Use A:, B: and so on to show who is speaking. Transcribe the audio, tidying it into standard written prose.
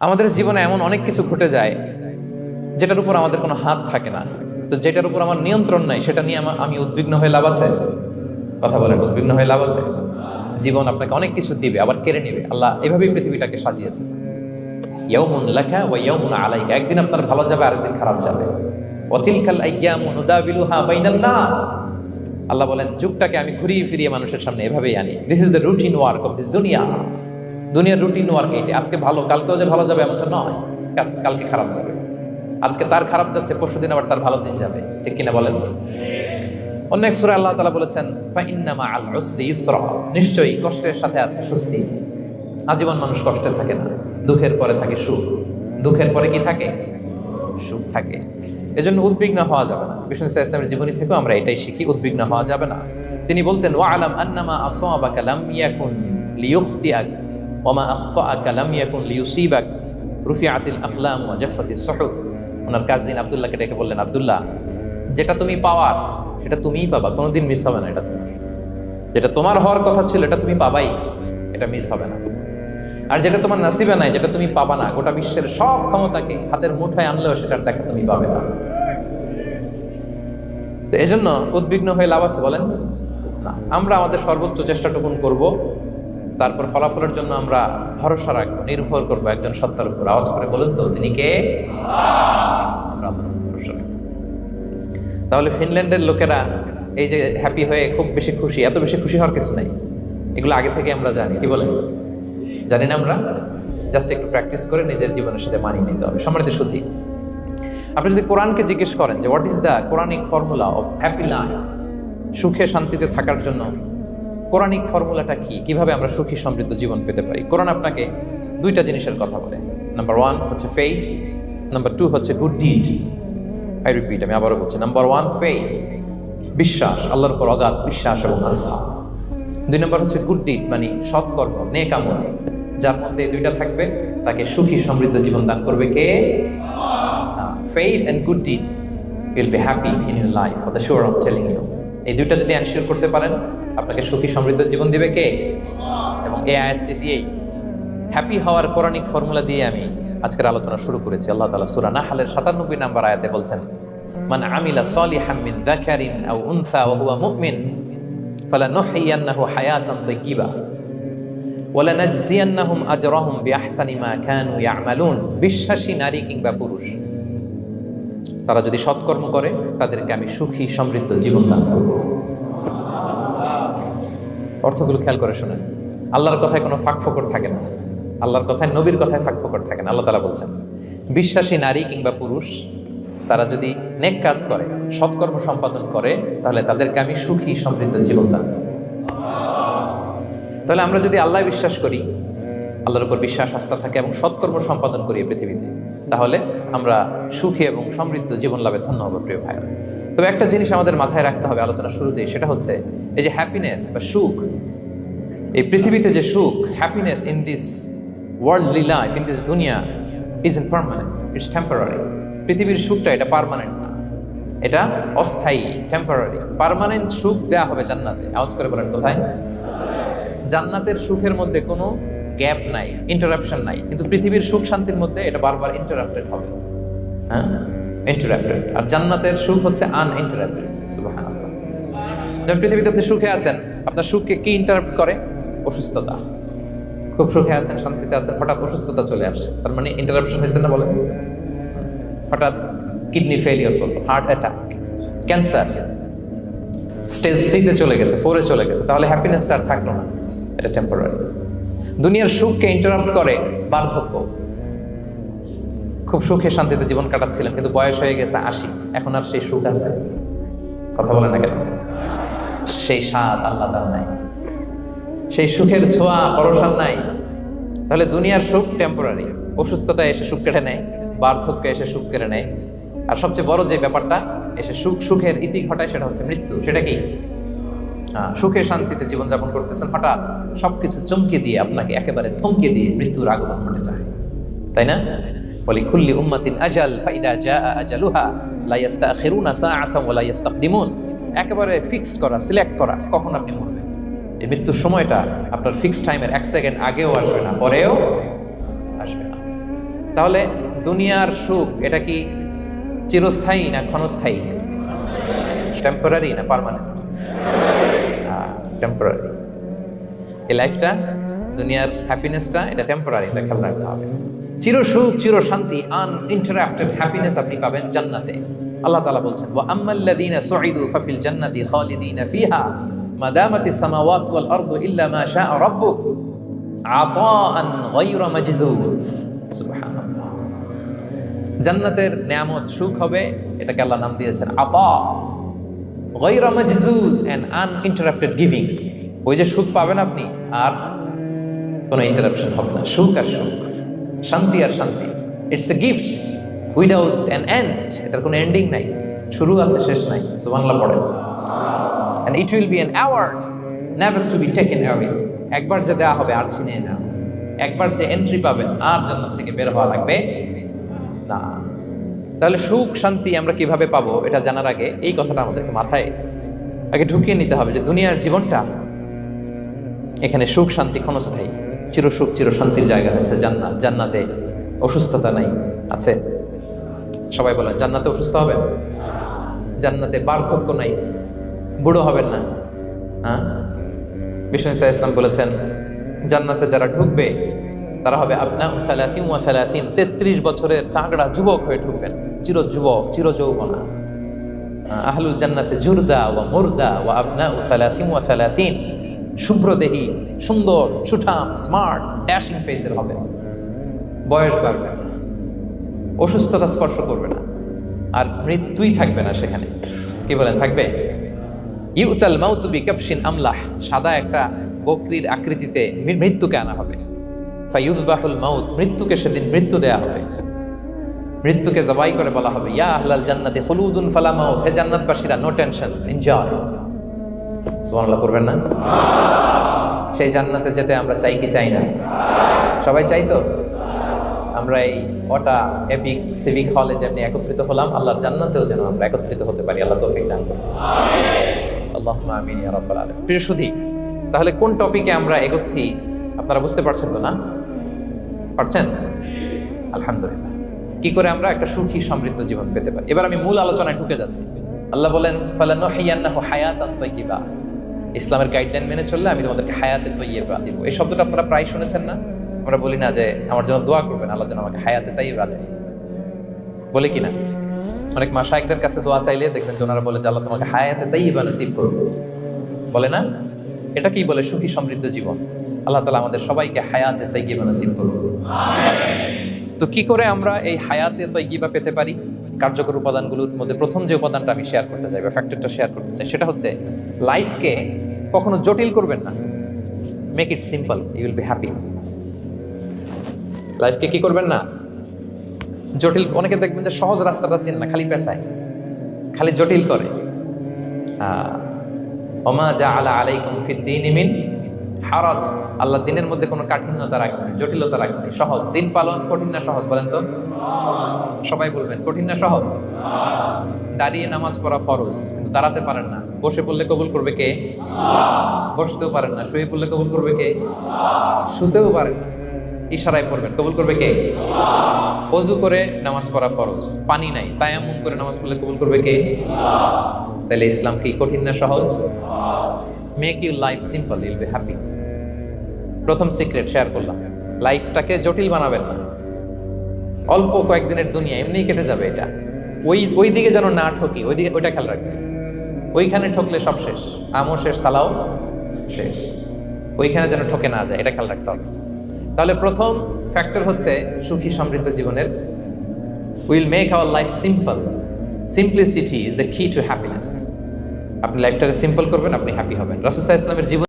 A: আমাদের জীবনে এমন অনেক কিছু ঘটে যায় যেটার উপর আমাদের কোনো হাত থাকে না। তো যেটার উপর আমার নিয়ন্ত্রণ নাই সেটা নিয়ে আমি উদ্বিগ্ন হয়ে লাভ আছে? কথা বলেন, উদ্বিগ্ন হয়ে লাভ আছে? জীবন আপনাকে অনেক কিছু দিবে, আবার কেড়ে নেবে। আল্লাহ এভাবেই পৃথিবীটাকে সাজিয়েছে। ইয়াউমুন লাকা ওয়া ইয়াউমুন আলাইকা, একদিন আপনার ভালো যাবে, আরেকদিন খারাপ যাবে। ওয়া তিলকাল আইয়ামু নুদাবিলুহা বাইনান নাস, আল্লাহ বলেন যুগটাকে আমি ঘুরিয়ে ফিরিয়ে মানুষের সামনে এভাবেই আনি। This is the routine work of this দুনিয়া। দুনিয়ার রুটিন ওয়ার্ক এইটা। আজকে ভালো, কালকেও যে ভালো যাবে এমনটা নয়, কালকে খারাপ যাবে। আজকে তার খারাপ যাচ্ছে, পরশুদিন আবার তার ভালো দিন যাবে, ঠিক কিনা বলেন? অন্য এক সূরায় আল্লাহ তাআলা বলেছেন ফাইন্না মাআল উসরি ইউসরা, নিশ্চয়ই কষ্টের সাথে আছে স্বস্তি। আজীবন মানুষ কষ্টে থাকে না, দুঃখের পরে থাকে সুখ। দুঃখের পরে কি থাকে? সুখ থাকে। এজন্য উদ্বিগ্ন হওয়া যাবে না। বিষ্ণু ইসলামের জীবনী থেকেও আমরা এটাই শিখি, উদ্বিগ্ন হওয়া যাবে না। তিনি বলতেন ওয়ালাম আন্নামা আসাবাকা লাম ইয়াকুন লিইখতিআক ওয়া মা আখতাআকা লাম ইয়াকুন লিইউসিবাক রুফিআতিল আকলাম ওয়া জাফফাতিস সুহুফ। ওনার কাজিন আব্দুল্লাহকে ডেকে বললেন, আব্দুল্লাহ, যেটা তুমি পাওয়ার সেটা তুমিই পাবা, কোনোদিন মিস হবে না। এটা তুমি, যেটা তোমার হওয়ার কথা ছিল এটা তুমি পাবাই, এটা মিস হবে না। আর যেটা তোমার নাসিবে নাই, যেটা তুমি পাবা না, গোটা বিশ্বের সব ক্ষমতাকে হাতের মুঠোয় আনলেও সেটার দেখা তুমি পাবে না। তো এজন্য উদ্বিগ্ন হয়ে লাভ আছে বলেন না। আমরা আমাদের সর্বোচ্চ চেষ্টাটুকুন করব, তারপর ফলাফলের জন্য আমরা ভরসা রাখবো, নির্ভর করবো একজন সত্তার উপর। আওয়াজ করে বলেন তো, তিনি কে? আমরা আল্লাহর উপর ভরসা রাখবো। তাহলে ফিনল্যান্ডের লোকেরা এই যে হ্যাপি হয়ে খুব বেশি খুশি, এত বেশি খুশি হওয়ার কিছু নাই। এগুলো আগে থেকে আমরা জানি, কি বলেন? জানি না আমরা? জাস্ট একটু প্র্যাকটিস করে নিজের জীবনের সাথে মানিয়ে নিতে হবে। সম্মানিত সুধী, আপনি যদি কোরআনকে জিজ্ঞেস করেন যে what is the Quranic formula of happy life, সুখে শান্তিতে থাকার জন্য কোরআনিক ফর্মুলাটা কি, কিভাবে আমরা সুখী সমৃদ্ধ জীবন পেতে পারি, কোরআন আপনাকে দুইটা জিনিসের কথা বলে। নাম্বার 1 হচ্ছে ফেইথ, নাম্বার 2 হচ্ছে গুড ডিড। আই রিপিট, আমি আবারও বলছি, নাম্বার 1 ফেইথ, বিশ্বাস, আল্লাহর উপর অগাধ বিশ্বাস এবং আস্থা। 2 নম্বর হচ্ছে গুড ডিড, মানে সৎকর্ম, নেক আমল। যার মধ্যে এই দুইটা থাকবে তাকে সুখী সমৃদ্ধ জীবন দান করবে কে? Faith and good deed will be happy in your life, for the sure I am telling you. এই দুইটা যদি এনশিওর করতে পারেন, আপনাকে সুখী সমৃদ্ধ জীবন দিবে কে? এবং এই আয়াতটি দিয়েই, হ্যাপি হওয়ার কোরআনিক ফর্মুলা দিয়ে আমি আজকের আলোচনা শুরু করেছি। আল্লাহ তাআলা সূরা নাহলের 97 নম্বর আয়াতে বলছেন, মান আমিলা সালিহাম মিন যাকারিন আও উনসা ওয়া হুয়া মুমিন ফালানুহইয়ান্নাহু হায়াতান তাইয়্যিবা ওয়া লানাজজিয়ান্নাহুম আজরাহুম বিআহসানি মা কানু ইয়ামালুন। বিশ্বাসী নারী কিংবা পুরুষ, তারা যদি সৎকর্ম করে তাদেরকে আমি সুখী সমৃদ্ধ জীবন দান করব। অর্থগুলো খেয়াল করে শুনেন। আল্লাহর কথায় কোনো ফাঁকফোকর থাকে না, আল্লাহর কথায়, নবীর কথায় ফাঁকফোকর থাকে না। আল্লাহ তাআলা বলছেন বিশ্বাসী নারী কিংবা পুরুষ তারা যদি নেক কাজ করে, সৎকর্ম সম্পাদন করে, তাহলে তাদেরকে আমি সুখী সমৃদ্ধ জীবন দান করব। তাহলে আমরা যদি আল্লাহ বিশ্বাস করি, আল্লাহর উপর বিশ্বাস আস্থা থাকে এবং সৎকর্ম সম্পাদন করি পৃথিবীতে, তাহলে আমরা সুখী এবং সমৃদ্ধ জীবন লাভে ধন্য হব প্রিয় ভাইরা। তবে একটা জিনিস আমাদের মাথায় রাখতে হবে আলোচনা শুরুতেই, সেটা হচ্ছে এই যে হ্যাপিনেস বা সুখ, এই পৃথিবীতে যে সুখ, happiness in this worldly life, in this দুনিয়া ইজন্ট পার্মানেন্ট, ইটস টেম্পোরারি। পৃথিবীর সুখটা এটা পার্মানেন্ট না, এটা অস্থায়ী, টেম্পোরারি। পার্মানেন্ট সুখ দেয়া হবে জান্নাতে। আওয়াজ করে বলেন কোথায়? জান্নাতের সুখের মধ্যে কোনো গ্যাপ নাই, ইন্টারাপশন নাই। কিন্তু পৃথিবীর সুখ শান্তির মধ্যে এটা বারবার ইন্টারাপ্টেড হবে। হ্যাঁ, ইন্টারাপ্টেড। আর জান্নাতের সুখ হচ্ছে আনইন্টারাপ্টেড। সুবহানাল্লাহ। যখন পৃথিবীতে আপনি সুখে আছেন, আপনার সুখকে কি ইন্টারাপ্ট করে? অসুস্থতা। খুব সুখে আছেন, শান্তিতে আছেন, হঠাৎ অসুস্থতা চলে আসে, তার মানে ইন্টারাপশন হয়েছে না? বলেন, হঠাৎ কিডনি ফেলিওর করলো, হার্ট অ্যাটাক, ক্যান্সার, স্টেজ 3-তে চলে গেছে, 4-এ চলে গেছে, তাহলে হ্যাপিনেসটা আর থাকলো না, এটা টেম্পোরারি। দুনিয়ার সুখকে ইন্টারাপ্ট করে বার্ধক্য। খুব সুখে শান্তিতে জীবন কাটাচ্ছিলেন, কিন্তু বয়স হয়ে গেছে 80, এখন আর সেই সুখ আছে? কথা বলেন না কেন? সেই স্বাদ আল্লাহ তাআলা নাই, সেই সুখের ছোঁয়া পরশান নাই। তাহলে দুনিয়ার সুখ টেম্পোরারি, অসুস্থতা এসে সুখ কেড়ে নেয়, বার্ধক্য এসে সুখ কেড়ে নেয়, আর সবচেয়ে বড় যে ব্যাপারটা এসে সুখের ইতি ঘটায়, সেটা হচ্ছে মৃত্যু। সেটা কি? সুখে শান্তিতে জীবনযাপন করতেছেন, হঠাৎ সবকিছু চমকে দিয়ে, আপনাকে একেবারে থমকে দিয়ে মৃত্যুর আগমন ঘটে যায়, তাই না? ওয়ালিকুল্লি উম্মাতিন আজাল ফাইদা জাআ আজালুহা লা ইস্তাখিরুনা সাআতান ওয়া লা ইস্তাকদিমুন। একেবারে ফিক্সড করা, সিলেক্ট করা কখন আপনি মরবেন। এই মৃত্যুর সময়টা আপনার ফিক্সড টাইমের 1 সেকেন্ড আগেও আসবে না, পরেও আসবে না। তাহলে দুনিয়ার সুখ এটা কি চিরস্থায়ী না ক্ষণস্থায়ী, টেম্পোরারি না পার্মানেন্ট? টেম্পোরারি। এই লাইফটা, দুনিয়ার হ্যাপিনেসটা এটা টেম্পোরারি, এটা খেয়াল রাখতে হবে। চির সুখ চির শান্তি আনইন্টারাপ্টেড হ্যাপিনেস আপনি পাবেন জান্নাতে। আল্লাহ তাআলা বলছেন ওয়া আম্মাল্লাযীনা সুঈদু ফাফিল জান্নাতি খালিদিনা ফিহা মা দামাতিস সামাওয়াতু ওয়াল আরদু ইল্লা মা শাআ রাব্বুক আতাআন গায়রা মাজদুদ। সুবহানাল্লাহ। জান্নাতের নিয়ামত সুখ হবে, এটাকে আল্লাহ নাম দিয়েছেন আতা, গায়রা মাজজুজ, এন্ড আনইন্টারাপ্টেড গিভিং। ওই যে সুখ পাবেন আপনি, আর কোনো ইন্টারাপশন হবে না। সুখ আর সুখ, শান্তি আর শান্তি, it's a gift without an end. এটার কোনো এন্ডিং নাই, শুরু আছে শেষ নাই। সুবহানাল্লাহ পড়েন। And it will be an award never to be taken away. একবার যে দেওয়া হবে আর ছিনিয়ে না, একবার যে এন্ট্রি পাবেন আর জান্নাত থেকে বের হওয়া লাগবে না। তাহলে সুখ শান্তি আমরা কিভাবে পাবো এটা জানার আগে এই কথাটা আমাদেরকে মাথায় আগে ঢুকিয়ে নিতে হবে যে দুনিয়ার জীবনটা, এখানে সুখ শান্তি ক্ষণস্থায়ী। চির সুখ চির শান্তির জায়গা হচ্ছে জান্নাত। জান্নাতে অসুস্থতা নাই, আছে? সবাই বলেন জান্নাতে অসুস্থ হবেন? জান্নাতে বার্ধক্য নাই, বুড়ো হবেন না। হ্যাঁ, বিষ্ণু ইসলাম বলেছেন জান্নাতে যারা ঢুকবে তারা হবে আপনা সালাসিন ওয়া সালাসিন, 33 বছরের তাগড়া যুবক হয়ে ঢুকবেন, চির যুবক চির যৌবনা। আহলুল জান্নাতে জুরদা ওয়া মুরদা ওয়া আপনা সালাসিন ওয়া সালাসিন, শুভ্রদেহী, সুন্দর, সুঠাম, স্মার্ট, ড্যাশিং ফেসের হবে। বয়স বাড়বে, অসুস্থতা স্পর্শ করবে না, আর মৃত্যুই থাকবে না সেখানে। কি বলেন, থাকবে? ইউতাল মাউতু বিকাবশিন আমলাহ, সাদা একটা বকরির আকৃতিতে মৃত্যুকে আনা হবে। ফায়ুযবাহুল মাউত, মৃত্যুকে সেদিন মৃত্যু দেয়া হবে। মৃত্যুকে জবাই করে বলা হবে ইয়া আহলাল জান্নাতি খুলুদুন ফালা মাউত, হে জান্নাতবাসীরা নো টেনশন, এনজয়। সুবহানাল্লাহ করবেন না? সেই জান্নাতে যেতে আমরা চাই কি চাই না? সবাই চাই তো? আমরা এই ওটা এপিক সিভিক হলে যেমনি একত্রিত হলাম, আল্লাহর জান্নাতেও যেন আমরা একত্রিত হতে পারি। আল্লাহ তৌফিক দান করুন। আল্লাহুম্মা আমিন ইয়া রাব্বাল আলামিন। প্রিয় সুধী, তাহলে কোন টপিকে আমরা এগোচ্ছি আপনারা বুঝতে পারছেন তো না? পারছেন? আলহামদুলিল্লাহ। কি করে আমরা একটা সুখী সমৃদ্ধ জীবন পেতে পারি, এবার আমি মূল আলোচনায় ঢুকে যাচ্ছি। আল্লাহ বলেন ফালানুহিয়ান্নাহু হায়াতান তাইয়্যিবা, ইসলামের গাইডলাইন মেনে চললে আমি তোমাদেরকে হায়াতে তাইয়্যিবা দিব। এই শব্দটা আপনারা প্রায় শুনেছেন না? আমরা বলি না যে আমার জন্য দোয়া করবেন, আল্লাহ যেন আমাকে হায়াতে তাইয়্যিবা দেয়, বলি কিনা? অনেক মাশায়েখদের কাছে দোয়া চাইলে দেখবেন যে ওনারা বলে যে আল্লাহ তোমাকে হায়াতে তাইয়্যিবা নসিব করুন, বলে না? এটা কি বলে? সুখী সমৃদ্ধ জীবন। আল্লাহ তাআলা আমাদের সবাইকে হায়াতে তাইয়্যিবা নসিব করুন। তো কি করে আমরা এই হায়াতে তাইয়্যিবা পেতে পারি? কার্যকর উপাদানগুলোর মধ্যে প্রথম যে উপাদানটা আমি শেয়ার করতে চাই বা ফ্যাক্টরটা শেয়ার করতে চাই সেটা হচ্ছে লাইফকে কখনো জটিল করবেন না। Make it simple, you will be happy. লাইফকে কি করবেন না? জটিল। অনেকে দেখবেন যে সহজ রাস্তাটা চেন না, খালি পেঁচায়, খালি জটিল করে। ওমা জাআলা আলাইকুম ফিদ-দীনি মিন হারাজ, আল্লাহ দিনের মধ্যে কোনো কাঠিন্যতা রাখেনি, জটিলতা রাখেনি। সহজ। দিন পালন কঠিন না সহজ? বলেন তো, সবাই বলবেন কঠিন না সহজ? দাঁড়িয়ে নামাজ পড়া ফরজ, কিন্তু দাঁড়াতে পারেন না। বসে পড়লে কবুল করবে কে? বসতেও পারেন না। শুয়ে পড়লে কবুল করবে কে? শুতেও পারেন না। ইশারায় পড়বেন, কবুল করবে কে? ওযু করে নামাজ পড়া ফরজ, পানি নাই, তায়াম্মুম করে নামাজ পড়লে কবুল করবে কে? তাহলে ইসলাম কি কঠিন না সহজ? Make your life simple, you'll be happy. প্রথম সিক্রেট শেয়ার করলাম, লাইফটাকে জটিল বানাবেন না। অল্প কয়েকদিনের দুনিয়া, এমনিই কেটে যাবে। এটা ওই দিকে যেন না ঠকি, ওইটা খেয়াল রাখবেন। ওইখানে ঠকলে সব শেষ, আমও শেষ, সালাও শেষ। ওইখানে যেন ঠকে না যায়, এটা খেয়াল রাখতে হবে। তাহলে প্রথম ফ্যাক্টর হচ্ছে সুখী সমৃদ্ধ জীবনের, will make our life simple. Simplicity is the কি টু হ্যাপিনেস। আপনি লাইফটাকে সিম্পল করবেন, আপনি হ্যাপি হবেন। রাসূল সাল্লাল্লাহু আলাইহি ওয়াসাল্লামের জীবন